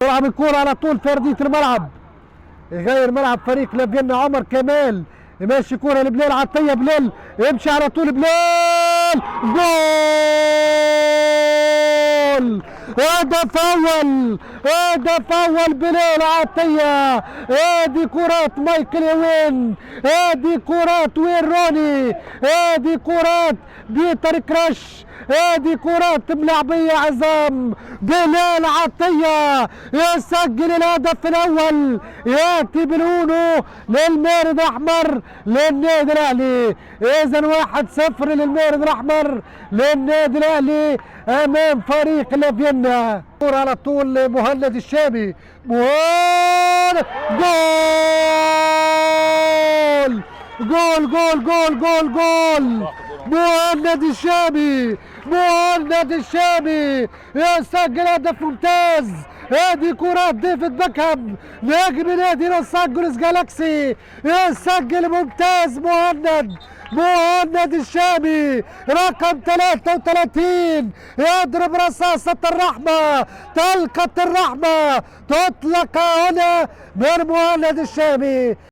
يلعب الكورة على طول في أرضية الملعب، يغير ملعب فريق لافينا. عمر كمال ماشي كورة لبلال عطية، بلال يمشي على طول، بلال جول! هدف أول، هدف أول بلال عطية. هادي كرات مايكل وين، هادي كرات وين روني، هادي كرات بيتر كراش، هادي كرات ملعبية عظام. بلال عطية يسجل الهدف الأول، يأتي بالأونو للمارد الأحمر للنادي الأهلي. إذا 1-0 للمارد الأحمر للنادي الأهلي أمام فريق لافينا. كرة على طول مهند الشامي، جول جول جول جول جول جول! مهند الشامي، مهند الشامي يسجل هدف ممتاز. هذه كرة ديفيد بيكهام نجم نادي لوس انجلوس جالاكسي، يسجل ممتاز. مهند الشامي رقم 33 يضرب رصاصة الرحمة، تلقط الرحمة، تطلق هنا من مهند الشامي.